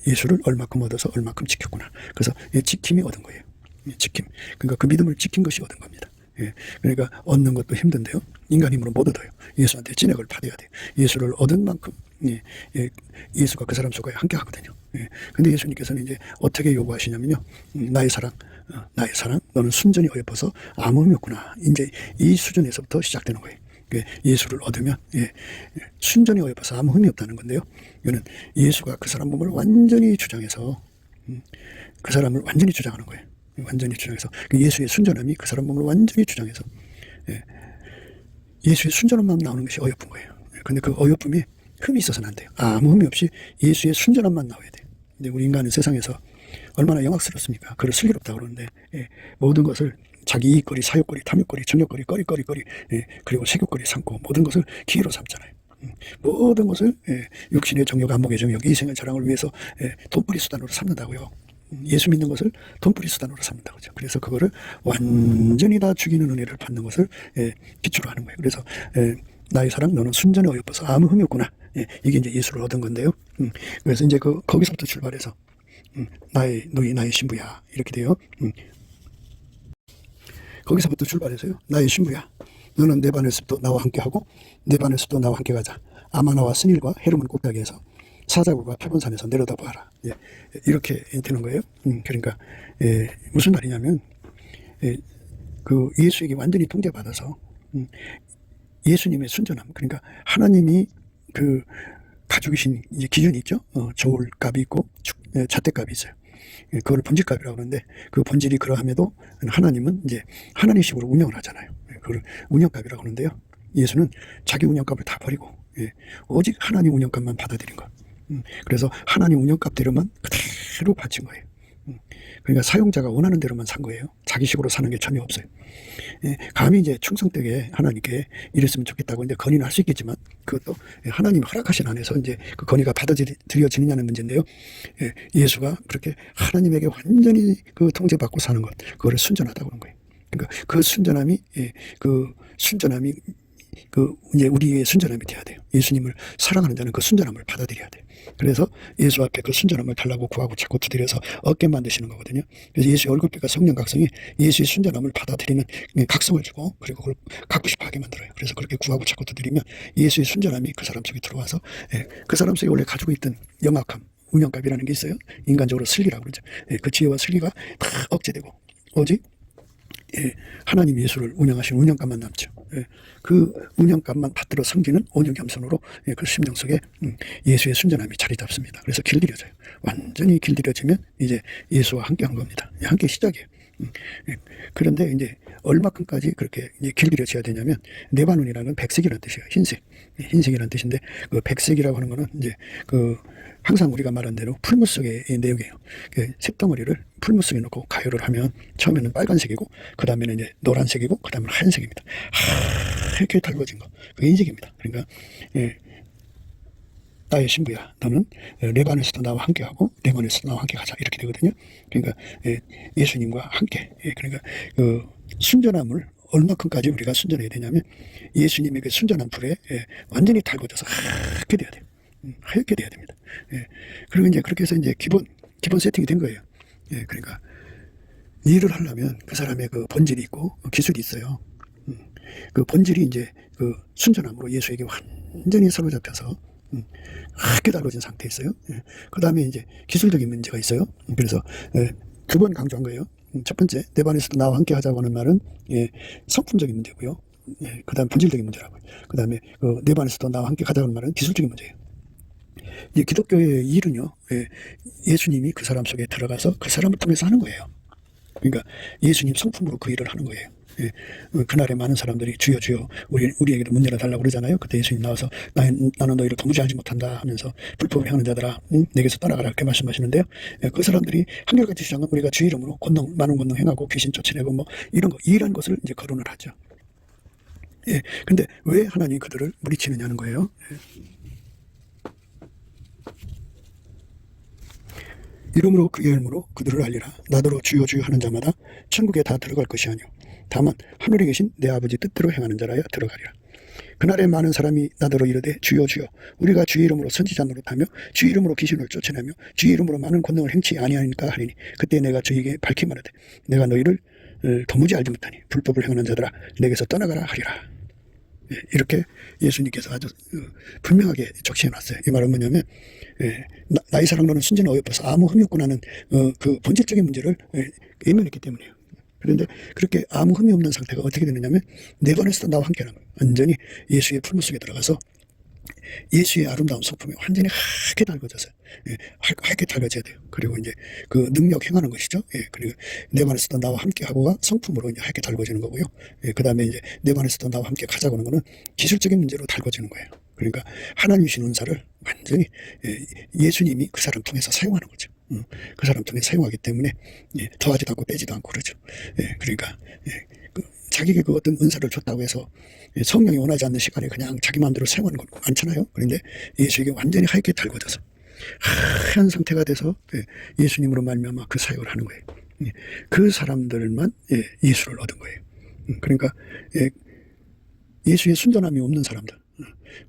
예수를 얼마큼 얻어서 얼마큼 지켰구나. 그래서 지킴이 얻은 거예요. 지킴. 그러니까 그 믿음을 지킨 것이 얻은 겁니다. 그러니까 얻는 것도 힘든데요. 인간 힘으로 못 얻어요. 예수한테 진액을 받아야 돼요. 예수를 얻은 만큼 예수가 그 사람 속에 함께 하거든요. 근데 예수님께서는 이제 어떻게 요구하시냐면요. 나의 사랑, 너는 순전히 어여뻐서 아무 의미 없구나. 이제 이 수준에서부터 시작되는 거예요. 예수를 얻으면 순전히 어여뻐서 아무 의미 없다는 건데요. 이거는 예수가 그 사람 몸을 완전히 주장해서 그 사람을 완전히 주장하는 거예요. 완전히 주장해서 예수의 순전함이 그 사람 몸을 완전히 주장해서 예수의 순전함만 나오는 것이 어여쁜 거예요. 근데 그 어여쁨이 흠이 있어서는 안 돼요. 아무 흠이 없이 예수의 순전함만 나와야 돼요. 근데 우리 인간은 세상에서 얼마나 영악스럽습니까? 그걸 슬기롭다고 그러는데 모든 것을 자기 이익거리, 사욕거리, 탐욕거리, 정욕거리, 거리거리, 그리고 세욕거리 삼고 모든 것을 기회로 삼잖아요. 모든 것을 육신의 정욕, 안목의 정욕, 이생의 자랑을 위해서 돈벌이 수단으로 삼는다고요. 예수 믿는 것을 돈벌이 수단으로 삼는다고 하죠. 그래서 그거를 완전히 다 죽이는 은혜를 받는 것을 기초로 하는 거예요. 그래서 나의 사랑 너는 순전히 어여뻐서 아무 흠이 없구나. 이게 이제 예수를 얻은 건데요. 그래서 이제 거기서부터 출발해서 나의 너희 나의 신부야 이렇게 돼요. 거기서부터 출발해서요. 나의 신부야. 너는 내 반에서도 나와 함께하고 내 반에서도 나와 함께 가자. 아마나와 스닐과 헤르몬 꼭대기에서 사자굴과 표본산에서 내려다보아라. 이렇게 되는 거예요. 그러니까 무슨 말이냐면 그 예수에게 완전히 통제받아서 예수님의 순전함, 그러니까 하나님이 그 가지고 계신 이제 기준이 있죠. 저울값이 있고 잣대값이 있어요. 그걸 본질값이라고 하는데 그 본질이 그러함에도 하나님은 이제 하나님식으로 운영을 하잖아요. 그걸 운영값이라고 하는데요. 예수는 자기 운영값을 다 버리고 오직 하나님 운영값만 받아들인 것. 그래서 하나님 운영값대로만 그대로 바친 거예요. 그러니까 사용자가 원하는 대로만 산 거예요. 자기식으로 사는 게 전혀 없어요. 감히 이제 충성되게 하나님께 이랬으면 좋겠다고 이제 건의는 할 수 있겠지만 그것도 하나님 허락하신 안에서 이제 그 건의가 받아들여지느냐는 문제인데요. 예수가 그렇게 하나님에게 완전히 그 통제받고 사는 것, 그거를 순전하다고 하는 거예요. 그러니까 그 순전함이 이제 우리의 순전함이 돼야 돼요. 예수님을 사랑하는 자는 그 순전함을 받아들여야 돼요. 그래서 예수 앞에 그 순전함을 달라고 구하고 자꾸 두드려서 얻게 만드시는 거거든요. 그래서 예수의 얼굴빛과 성령 각성이 예수의 순전함을 받아들이는 각성을 주고 그리고 그걸 갖고 싶어 하게 만들어요. 그래서 그렇게 구하고 자꾸 두드리면 예수의 순전함이 그 사람 속에 들어와서 그 사람 속에 원래 가지고 있던 영악함, 운영값이라는 게 있어요. 인간적으로 슬기라고 그러죠. 그 지혜와 슬기가 다 억제되고 오직 하나님 예수를 운영하신 운영값만 남죠. 그 운영값만 받들어 섬기는 온유겸손으로 그 심령 속에 예수의 순전함이 자리 잡습니다. 그래서 길들여져요. 완전히 길들여지면 이제 예수와 함께한 겁니다. 함께 시작이에요. 그런데 이제 얼마큼까지 그렇게 이제 길들여져야 되냐면 네바논이라는 백색이라는 뜻이에요. 흰색이라는 뜻인데 그 백색이라고 하는 거는 이제 그 항상 우리가 말한 대로 풀무 속의 내용이에요. 그 색덩어리를 풀무 속에 넣고 가열을 하면 처음에는 빨간색이고 그 다음에는 이제 노란색이고 그 다음에는 하얀색입니다. 이렇게 달궈진 거. 그게 인색입니다. 그러니까 나의 신부야. 너는 레반에서도 나와 함께하고 레몬에서도 나와 함께 가자. 이렇게 되거든요. 그러니까 예수님과 함께. 그러니까 그 순전함을 얼마큼까지 우리가 순전해야 되냐면 예수님의 그 순전한 불에 완전히 달궈져서 하얗게 돼야 돼요. 하얗게 돼야 됩니다. 그리고 이제 그렇게 해서 이제 기본 세팅이 된 거예요. 그러니까 일을 하려면 그 사람의 그 본질이 있고 기술이 있어요. 그 본질이 이제 그 순전함으로 예수에게 완전히 사로잡혀서 하얗게 달궈진 상태에 있어요. 그 다음에 이제 기술적인 문제가 있어요. 그래서 두 번 강조한 거예요. 첫 번째, 내 반에서도 나와 함께 하자고 하는 말은 성품적인 문제고요. 그 다음 본질적인 문제라고요. 그 다음에 내 반에서도 나와 함께 가자고 하는 말은 기술적인 문제예요. 이 기독교의 일은요, 예수님이 그 사람 속에 들어가서 그 사람을 통해서 하는 거예요. 그러니까 예수님 성품으로 그 일을 하는 거예요. 그날에 많은 사람들이 주여 주여 우리에게도 문제를 달라고 그러잖아요. 그때 예수님 나와서 나는 너희를 도무지 알지 못한다 하면서 불법을 행하는 자들아 내게서 떠나가라 이렇게 말씀하시는데요. 그 사람들이 한결같이 주장은 우리가 주 이름으로 많은 권능 행하고 귀신 쫓아내고 뭐 이런 거 일한 것을 이제 거론을 하죠. 근데 왜 하나님이 그들을 물리치느냐는 거예요. 이름으로 그의 이름으로 그들을 알리라. 나더러 주여 주여 하는 자마다 천국에 다 들어갈 것이 아니오. 다만 하늘에 계신 내 아버지 뜻대로 행하는 자라야 들어가리라. 그날에 많은 사람이 나더러 이르되 주여 주여 우리가 주의 이름으로 선지자 노릇하며 주의 이름으로 귀신을 쫓아내며 주의 이름으로 많은 권능을 행치 아니하니까 하리니 그때 내가 저에게 밝히 말하되 내가 너희를 도무지 알지 못하니 불법을 행하는 자들아 내게서 떠나가라 하리라. 이렇게 예수님께서 아주 분명하게 적시해놨어요. 이 말은 뭐냐면 나의 사랑 너는 순전히 어여뻐서 아무 흠이 없구나는 그 본질적인 문제를 외면했기 때문이에요. 그런데 그렇게 아무 흠이 없는 상태가 어떻게 되느냐면 내 번에서도 나와 함께하는 거예요. 완전히 예수의 풀무 속에 들어가서 예수의 아름다운 성품이 완전히 하얗게 달궈져서 하얗게 달궈져야 돼요. 그리고 이제 그 능력 행하는 것이죠. 그리고 내 반에서도 나와 함께하고가 성품으로 이제 하얗게 달궈지는 거고요. 그 다음에 이제 내 반에서도 나와 함께 가자고 하는 거는 기술적인 문제로 달궈지는 거예요. 그러니까 하나님 주신 은사를 완전히 예수님이 그 사람 통해서 사용하는 거죠. 그 사람 통해 사용하기 때문에 더하지도 않고 빼지도 않고 그러죠. 그러니까 자기에게 그 어떤 은사를 줬다고 해서 성령이 원하지 않는 시간에 그냥 자기 마음대로 사용하는 건 많잖아요. 그런데 예수에게 완전히 하얗게 달궈져서 하얀 상태가 돼서 예수님으로 말미암아 그 사역을 하는 거예요. 그 사람들만 예수를 얻은 거예요. 그러니까 예수의 순전함이 없는 사람들,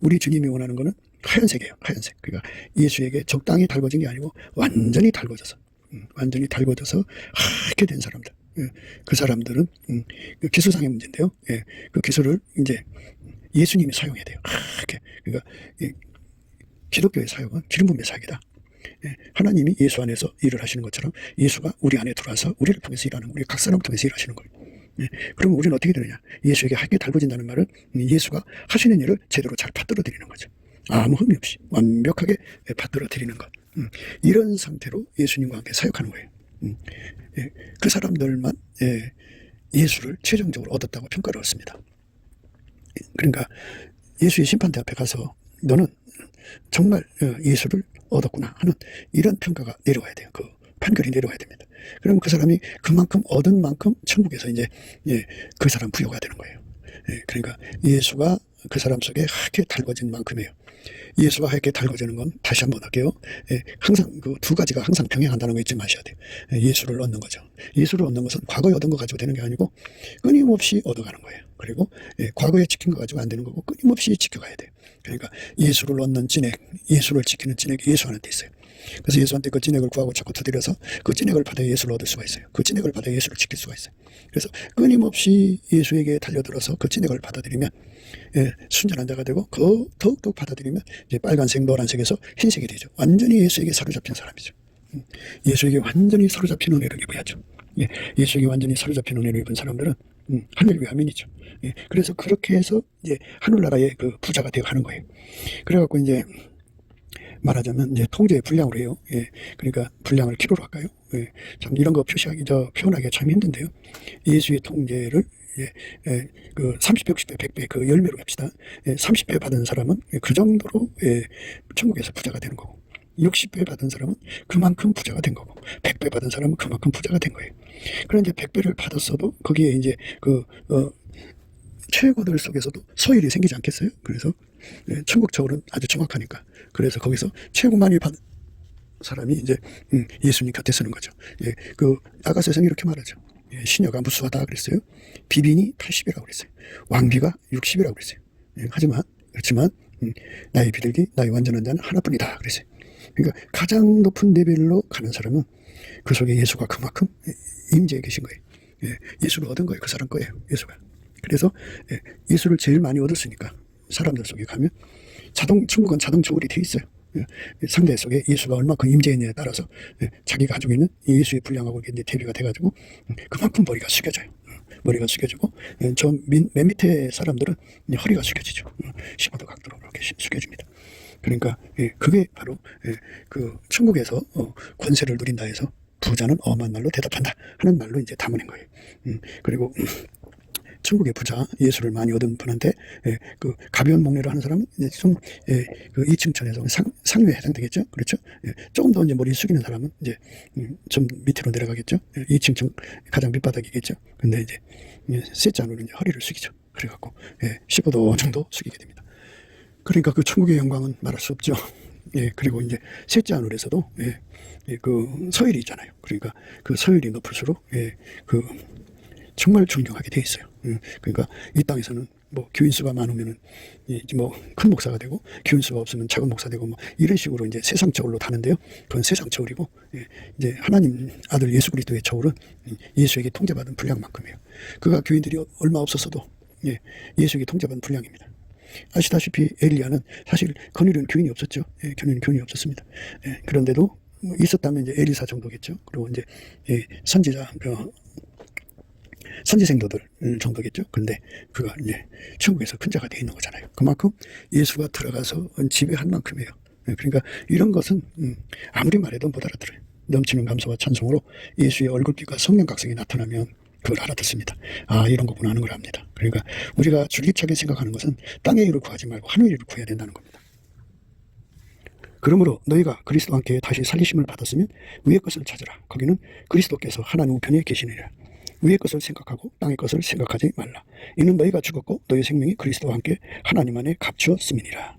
우리 주님이 원하는 거는 하얀색이에요. 하얀색. 그러니까 예수에게 적당히 달궈진 게 아니고 완전히 달궈져서 하얗게 된 사람들. 그 사람들은 그 기술상의 문제인데요. 그 기술을 이제 예수님이 사용해야 돼요. 하얗게. 그러니까 기독교의 사역은 기름 부음의 사역이다. 하나님이 예수 안에서 일을 하시는 것처럼 예수가 우리 안에 들어와서 우리를 통해서 일하는, 우리 각 사람을 통해서 일하시는 거예요. 그러면 우리는 어떻게 되느냐? 예수에게 하얗게 달궈진다는 말은 예수가 하시는 일을 제대로 잘 받들어 드리는 거죠. 아무 흠이 없이 완벽하게 받들어 드리는 것. 이런 상태로 예수님과 함께 사역하는 거예요. 그 사람들만 예수를 최종적으로 얻었다고 평가를 얻습니다. 그러니까 예수의 심판대 앞에 가서 너는 정말 예수를 얻었구나 하는 이런 평가가 내려와야 돼요. 그 판결이 내려와야 됩니다. 그러면 그 사람이 그만큼 얻은 만큼 천국에서 이제 그 사람 부여가 되는 거예요. 그러니까 예수가 그 사람 속에 하얗게 달궈진 만큼이에요. 예수가 하얗게 달궈지는 건 다시 한번 할게요. 항상 그 두 가지가 항상 병행한다는 거 잊지 마셔야 돼요. 예수를 얻는 거죠. 예수를 얻는 것은 과거에 얻은 거 가지고 되는 게 아니고 끊임없이 얻어가는 거예요. 그리고 과거에 지킨 거 가지고 안 되는 거고 끊임없이 지켜가야 돼요. 그러니까 예수를 얻는 진액, 예수를 지키는 진액이 예수 안에 있어요. 그래서 예수한테 그 진액을 구하고 자꾸 두드려서 그 진액을 받아 예수를 얻을 수가 있어요. 그 진액을 받아 예수를 지킬 수가 있어요. 그래서 끊임없이 예수에게 달려들어서 그 진액을 받아들이면 순전한 자가 되고 그 더욱더욱 받아들이면 이제 빨간색, 노란색에서 흰색이 되죠. 완전히 예수에게 사로잡힌 사람이죠. 예수에게 완전히 사로잡힌 은혜를 입어야죠. 예수에게 완전히 사로잡힌 은혜를 입은 사람들은 할렐루야 아멘이죠. 그래서 그렇게 해서 이제 하늘나라의 그 부자가 되어 가는 거예요. 그래갖고 이제 말하자면 이제 통제의 분량으로 해요. 그러니까 분량을 키로로 할까요? 참 이런 거 표현하기가 참 힘든데요. 예수의 통제를 그 30배, 60배, 100배 그 열매로 합시다. 30배 받은 사람은 그 정도로 천국에서 부자가 되는 거고, 60배 받은 사람은 그만큼 부자가 된 거고, 100배 받은 사람은 그만큼 부자가 된 거예요. 그런데 이제 100배를 받았어도 거기에 이제 최고들 속에서도 서열이 생기지 않겠어요? 그래서 천국적으로는 아주 정확하니까. 그래서 거기서 최고 많이 받은 사람이 이제 예수님 곁에 서는 거죠. 그 아가서에서는 이렇게 말하죠. 시녀가 무수하다 그랬어요. 비빈이 80이라고 그랬어요. 왕비가 60이라고 그랬어요. 그렇지만 나의 비둘기, 나의 완전한 자는 하나뿐이다 그랬어요. 그러니까 가장 높은 레벨로 가는 사람은 그 속에 예수가 그만큼 임재해 계신 거예요. 예수를 얻은 거예요. 그 사람 거예요. 예수가. 그래서 예수를 제일 많이 얻었으니까 사람들 속에 가면 천국은 자동적으로 돼 있어요. 상대 속에 예수가 얼마큼 임재했냐에 따라서 자기가 가지고 있는 예수의 분량하고 이제 대비가 돼가지고 그만큼 머리가 숙여져요. 머리가 숙여지고 저 맨 밑에 사람들은 허리가 숙여지죠. 15도 각도로 이렇게 숙여집니다. 그러니까 그게 바로 그 천국에서 권세를 누린다 해서 부자는 엄한 말로 대답한다 하는 말로 이제 담아낸 거예요. 그리고 천국의 부자, 예수를 많이 얻은 분한테 그 가벼운 목례를 하는 사람은 이제 좀 그 2층 천에서 상류에 해당되겠죠. 그렇죠? 조금 더 이제 머리 숙이는 사람은 이제 좀 밑으로 내려가겠죠. 2층 천 가장 밑바닥이겠죠. 근데 이제 셋째 안으로 이제 허리를 숙이죠. 그래갖고 15도 정도 숙이게 됩니다. 그러니까 그 천국의 영광은 말할 수 없죠. 그리고 이제 셋째 하늘에서도 그 서열이 있잖아요. 그러니까 그 서열이 높을수록 그 정말 존경하게 돼 있어요. 그러니까 이 땅에서는 뭐 교인수가 많으면은 뭐 큰 목사가 되고, 교인수가 없으면 작은 목사 되고, 뭐 이런 식으로 이제 세상 저울로 다는데요. 그건 세상 저울이고, 이제 하나님 아들 예수 그리스도의 저울은 예수에게 통제받은 분량만큼이에요. 그가 교인들이 얼마 없었어도 예수에게 통제받은 분량입니다. 아시다시피 엘리야는 사실 건의는 교인이 없었죠. 건의는 교인이 없었습니다. 그런데도 있었다면 이제 엘리사 정도겠죠. 그리고 이제 선지자, 선지생도들 정도겠죠. 근데 그가 이제 천국에서 큰 자가 돼 있는 거잖아요. 그만큼 예수가 들어가서 지배한 만큼이에요. 그러니까 이런 것은 아무리 말해도 못 알아들어요. 넘치는 감사와 찬송으로 예수의 얼굴빛과 성령 각성이 나타나면 그걸 알아듣습니다. 아, 이런 거구나 하는 걸 압니다. 그러니까 우리가 줄기차게 생각하는 것은 땅의 일을 구하지 말고 하늘의 일을 구해야 된다는 겁니다. 그러므로 너희가 그리스도와 함께 다시 살리심을 받았으면 위의 것을 찾으라. 거기는 그리스도께서 하나님 우편에 계시느니라. 위의 것을 생각하고 땅의 것을 생각하지 말라. 이는 너희가 죽었고 너희 생명이 그리스도와 함께 하나님 안에 값추었음이니라.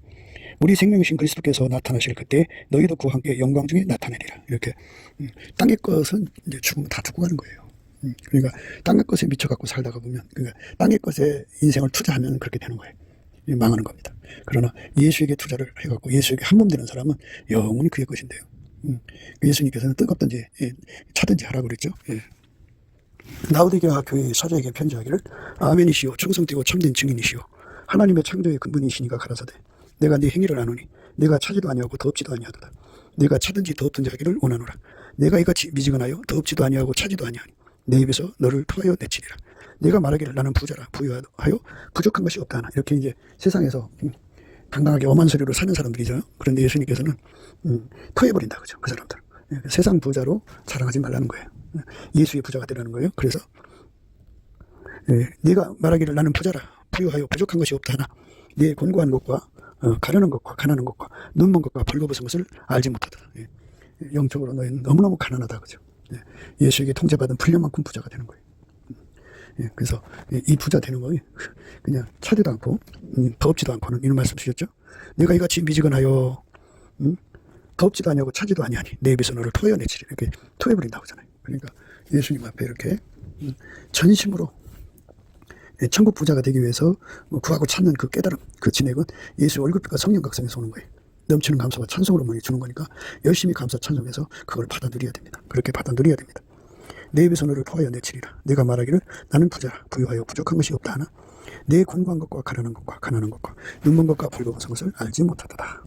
우리 생명이신 그리스도께서 나타나실 그때 너희도 그와 함께 영광 중에 나타내리라. 이렇게 땅의 것은 이제 죽으면 다 죽고 가는 거예요. 그러니까 땅의 것에 미쳐갖고 살다가 보면, 그러니까 땅의 것에 인생을 투자하면 그렇게 되는 거예요. 망하는 겁니다. 그러나 예수에게 투자를 해갖고 예수에게 한 몸 되는 사람은 영원히 그의 것인데요. 예수님께서는 뜨겁든지 차든지 하라고 그랬죠. 라오디게아 교회의 사자에게 편지하기를 아멘이시오 충성되고 참된 증인이시오 하나님의 창조의 근본이시니가 가라사대 내가 네 행위를 아노니 내가 차지도 아니하고 더럽지도 아니하도다. 내가 차든지 더럽든지 하기를 원하노라. 내가 이같이 미지근하여 더럽지도 아니하고 차지도 아니하니 내 입에서 너를 토하여 내치리라. 내가 말하기를 나는 부자라 부유하여 부족한 것이 없다 하나. 이렇게 이제 세상에서 당당하게 엄한 소리로 사는 사람들이죠. 그런데 예수님께서는 토해버린다 그죠. 그 사람들 세상 부자로 자랑하지 말라는 거예요. 예수의 부자가 되라는 거예요. 그래서 네가 말하기를 나는 부자라 부유하여 부족한 것이 없다 하나 네 곤고한 것과 가려는 것과 가난한 것과 눈먼 것과 벌거벗은 것을 알지 못하다. 영적으로 너희는 너무너무 가난하다 그죠. 예수에게 통제받은 불량만큼 부자가 되는 거예요. 그래서 이 부자 되는 거 그냥 차지도 않고 더럽지도 않고는 이런 말씀 주셨죠. 내가 이같이 미지근하여 더럽지도 아니하고 차지도 아니하니 내 입에서 너를 토하여 내치리. 이렇게 토해버린다고 하잖아요. 그러니까 예수님 앞에 이렇게 전심으로 천국 부자가 되기 위해서 구하고 찾는 그 깨달음, 그 진액은 예수 얼굴빛과 성령 각성에서 오는 거예요. 넘치는 감사와 찬송으로 주는 거니까 열심히 감사 찬송해서 그걸 받아 누려야 됩니다. 그렇게 받아 누려야 됩니다. 내 입에서 너를 토하여 내치리라. 내가 말하기를 나는 부자라 부유하여 부족한 것이 없다 하나 내 곤고한 것과 가련한 것과 가난한 것과 눈먼 것과 벌거벗은 것을 알지 못하도다.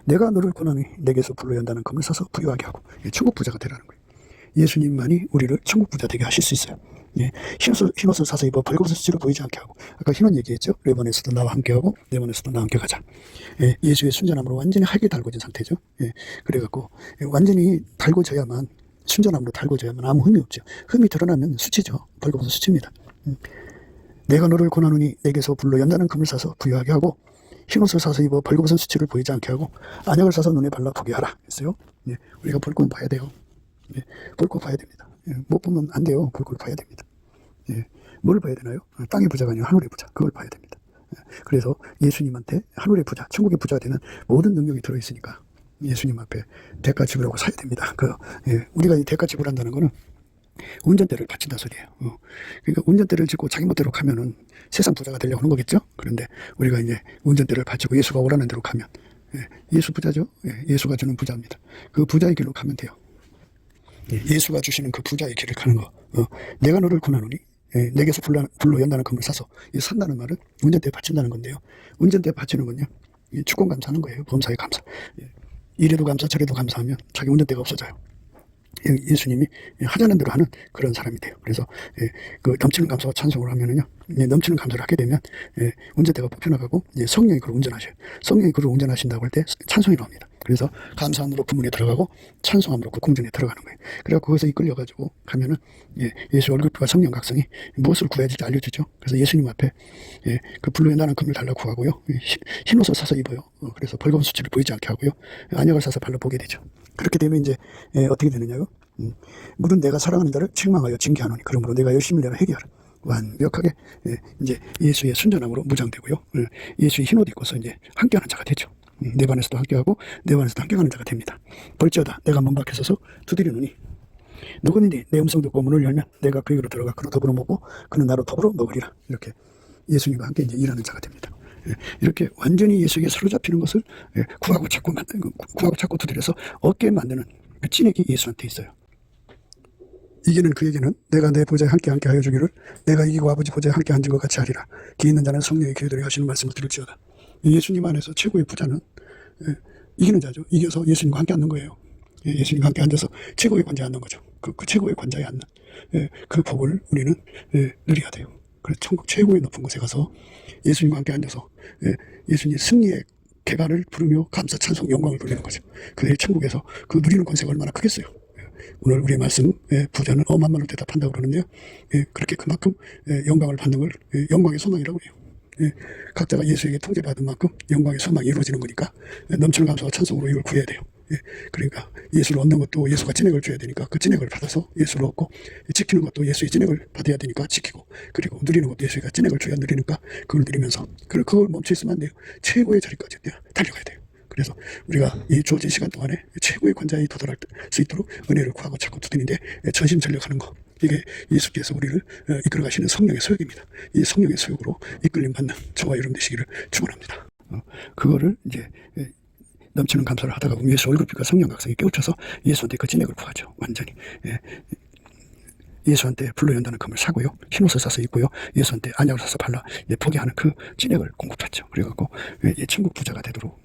내가 너를 고난이 내게서 불로 연다는 금을 사서 부유하게 하고 천국 부자가 되라는 거예요. 예수님만이 우리를 천국 부자 되게 하실 수 있어요. 흰 옷을 사서 입어 벌거벗은 수치를 보이지 않게 하고 아까 흰 옷 얘기했죠. 레몬에서도 나와 함께하고 레몬에서도 나와 함께 가자. 예수의 순전함으로 완전히 하게 달궈진 상태죠. 그래갖고 완전히 달궈져야만 순전함으로 달궈져야만 아무 흠이 없죠. 흠이 드러나면 수치죠. 벌거벗은 수치입니다. 내가 너를 고난하노니 내게서 불로 연다는 금을 사서 부유하게 하고 흰옷을 사서 입어 벌거벗은 수치를 보이지 않게 하고 안약을 사서 눈에 발라 보게 하라 했어요. 우리가 볼 건 봐야 돼요. 볼 거 봐야 됩니다. 못 보면 안 돼요. 볼 걸 봐야 됩니다. 뭘 봐야 되나요? 땅의 부자가 아니라 하늘의 부자. 그걸 봐야 됩니다. 그래서 예수님한테 하늘의 부자, 천국의 부자가 되는 모든 능력이 들어있으니까 예수님 앞에 대가 지불하고 사야 됩니다. 우리가 이 대가 지불한다는 거는 운전대를 바친다 소리예요. 그러니까 운전대를 짓고 자기 멋대로 가면은 세상 부자가 되려고 하는 거겠죠. 그런데 우리가 이제 운전대를 바치고 예수가 오라는 대로 가면 예수 부자죠. 예수가 주는 부자입니다. 그 부자의 길로 가면 돼요. 예수가 주시는 그 부자의 길을 가는 거. 내가 너를 고난하노니 내게서 불로 연다는 금을 사서 산다는 말은 운전대에 바친다는 건데요. 운전대에 바치는 건요. 주권 감사하는 거예요. 범사에 감사. 이래도 감사 저래도 감사하면 자기 운전대가 없어져요. 예수님이 하자는 대로 하는 그런 사람이 돼요. 그래서 그 넘치는 감사와 찬송을 하면은요, 넘치는 감사를 하게 되면 운전대가 뽑혀나가고 성령이 그를 운전하셔요. 성령이 그를 운전하신다고 할 때 찬송이 나옵니다. 그래서 감사함으로 그 문에 들어가고 찬송함으로 그 궁전에 들어가는 거예요. 그래서 거기서 이끌려가지고 가면은 예수 얼굴과 성령 각성이 무엇을 구해야 될지 알려주죠. 그래서 예수님 앞에 그 불로 연다는 금을 달라고 구하고요, 흰 옷을 사서 입어요. 그래서 벌거벗은 수치를 보이지 않게 하고요, 안약을 사서 발라 보게 되죠. 그렇게 되면 이제 어떻게 되느냐요? 물은 내가 사랑하는 자를 책망하여 징계하노니 그러므로 내가 열심히 내라 회개하라. 완벽하게 이제 예수의 순전함으로 무장되고요, 예수의 흰 옷 입고서 이제 함께하는 자가 되죠. 내 반에서도 함께하고 내 반에서도 함께하는 자가 됩니다. 볼지어다 내가 문 밖에 서서 두드리노니 누구든지 내 음성 듣고 문을 열면 내가 그에게로 들어가 그로 더불어 먹고 그는 나로 더불어 먹으리라. 이렇게 예수님과 함께 이제 일하는 자가 됩니다. 이렇게 완전히 예수에게 사로잡히는 것을 구하고 찾고 두드려서 얻게 만드는 그 찐액이 예수한테 있어요. 이기는 그에게는 내가 내 보좌에 함께 하여 주기를 내가 이기고 아버지 보좌에 함께 앉은 것 같이 하리라. 기 있는 자는 성령의 기회들이 하시는 말씀을 들을지어다. 예수님 안에서 최고의 부자는 이기는 자죠. 이겨서 예수님과 함께 앉는 거예요. 예수님과 함께 앉아서 최고의 권자에 앉는 거죠. 그 최고의 권자에 앉는 그 복을 우리는 누려야 돼요. 그래서 천국 최고의 높은 곳에 가서 예수님과 함께 앉아서 예수님 승리의 개가를 부르며 감사 찬송 영광을 돌리는 거죠. 그 천국에서 그 누리는 권세가 얼마나 크겠어요. 오늘 우리의 말씀 부자는 엄한 말로 대답한다고 그러는데요, 그렇게 그만큼 영광을 받는 걸 영광의 소망이라고 해요. 각자가 예수에게 통제받은 만큼 영광의 소망이 이루어지는 거니까 넘치는 감사와 찬송으로 이걸 구해야 돼요. 예, 그러니까 예수를 얻는 것도 예수가 진액을 줘야 되니까 그 진액을 받아서 예수를 얻고, 지키는 것도 예수의 진액을 받아야 되니까 지키고, 그리고 누리는 것도 예수가 진액을 줘야 누리니까 그걸 누리면서, 그걸 멈춰 있으면 안 돼요. 최고의 자리까지 달려가야 돼요. 그래서 우리가 이 주어진 시간 동안에 최고의 권좌에 도달할 수 있도록 은혜를 구하고 찾고 두드리는데 전심전력하는 거, 이게 예수께서 우리를 이끌어 가시는 성령의 소욕입니다. 이 성령의 소욕으로 이끌림 받는 저와 여러분 되시기를 축원합니다. 그거를 이제 넘치는 감사를 하다가 보면 예수 얼굴빛과 성령 각성이 깨우쳐서 예수한테 그 진액을 구하죠. 완전히. 예수한테 불로 연다는 금을 사고요, 흰옷을 사서 입고요, 예수한테 안약을 사서 발라 보게 하는 그 진액을 공급받죠. 그래갖고 천국 부자가 되도록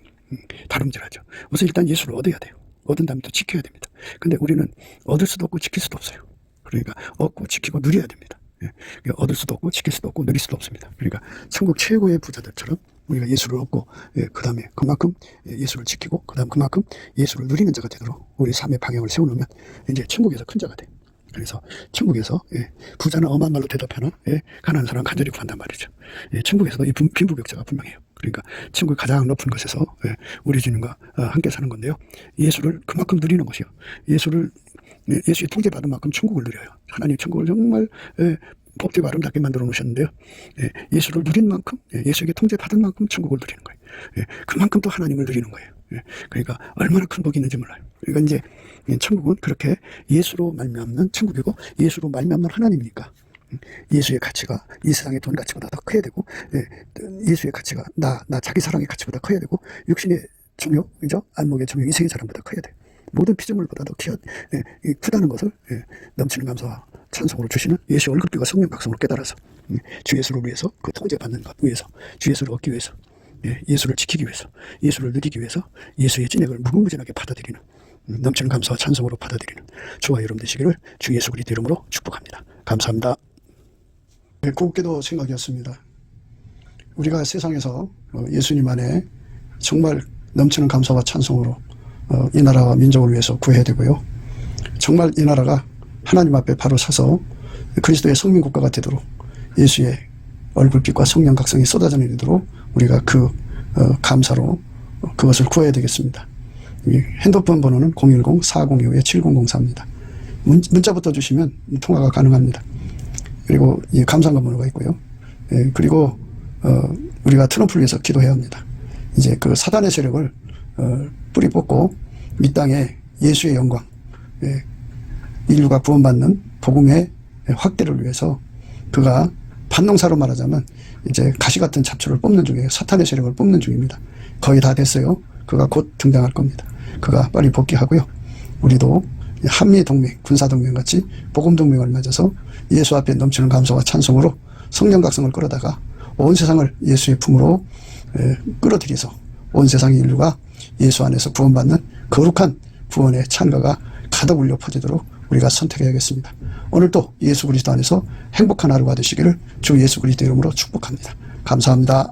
다름질하죠. 우선 일단 예수를 얻어야 돼요. 얻은 다음에 또 지켜야 됩니다. 근데 우리는 얻을 수도 없고 지킬 수도 없어요. 그러니까 얻고 지키고 누려야 됩니다. 얻을 수도 없고 지킬 수도 없고 누릴 수도 없습니다. 그러니까 천국 최고의 부자들처럼 우리가 예수를 얻고, 그 다음에 그만큼 예수를 지키고, 그 다음 그만큼 예수를 누리는 자가 되도록 우리 삶의 방향을 세워놓으면 이제 천국에서 큰 자가 돼요. 그래서 천국에서 부자는 엄한 말로 대답하나 가난한 사람은 간절히 구한단 말이죠. 천국에서도 이 빈부격차가 분명해요. 그러니까 천국의 가장 높은 곳에서 우리 주님과 함께 사는 건데요, 예수를 그만큼 누리는 것이요, 예수의 통제받은 만큼 천국을 누려요. 하나님 천국을 정말 복되고 아름답게 만들어 놓으셨는데요, 예수를 누린 만큼, 예수에게 통제받은 만큼 천국을 누리는 거예요. 그만큼 또 하나님을 누리는 거예요. 그러니까 얼마나 큰 복이 있는지 몰라요. 그러니까 이제 천국은 그렇게 예수로 말미암는 천국이고, 예수로 말미암는 하나님이니까 예수의 가치가 이 세상의 돈 가치보다 더 커야 되고, 예수의 가치가 나 자기 사랑의 가치보다 커야 되고, 육신의 정욕, 그죠? 안목의 정욕, 이생의 사랑보다 커야 돼요. 모든 피조물보다 더 크다는 것을 넘치는 감사와 찬송으로 주시는 예수의 얼굴빛과 성령 각성으로 깨달아서 주 예수를 위해서, 그 통제받는 것 위해서, 주 예수를 얻기 위해서, 예수를 지키기 위해서, 예수를 누리기 위해서 예수의 진액을 무궁무진하게 받아들이는, 넘치는 감사와 찬송으로 받아들이는 저와 여러분 되시기를 주 예수 그리스도 이름으로 축복합니다. 감사합니다. 곱게도 생각이었습니다. 우리가 세상에서 예수님 안에 정말 넘치는 감사와 찬송으로 이 나라와 민족을 위해서 구해야 되고요, 정말 이 나라가 하나님 앞에 바로 서서 그리스도의 성민국가가 되도록 예수의 얼굴빛과 성령 각성이 쏟아져 내리도록 우리가 그 감사로 그것을 구해야 되겠습니다. 핸드폰 번호는 010-4025-7004입니다. 문자부터 주시면 통화가 가능합니다. 그리고 이 감사한 번호가 있고요. 그리고 우리가 트럼프를 위해서 기도해야 합니다. 이제 그 사단의 세력을 뿌리 뽑고 이 땅에 예수의 영광, 인류가 구원받는 복음의 확대를 위해서, 그가 반농사로 말하자면 이제 가시 같은 잡초를 뽑는 중이에요. 사탄의 세력을 뽑는 중입니다. 거의 다 됐어요. 그가 곧 등장할 겁니다. 그가 빨리 복귀하고요, 우리도 한미동맹, 군사동맹 같이 복음동맹을 맺어서 예수 앞에 넘치는 감사와 찬송으로 성령 각성을 끌어다가 온 세상을 예수의 품으로 끌어들여서 온 세상의 인류가 예수 안에서 구원받는 거룩한 구원의 찬가가 가득 울려 퍼지도록 우리가 선택해야겠습니다. 오늘도 예수 그리스도 안에서 행복한 하루가 되시기를 주 예수 그리스도 이름으로 축복합니다. 감사합니다.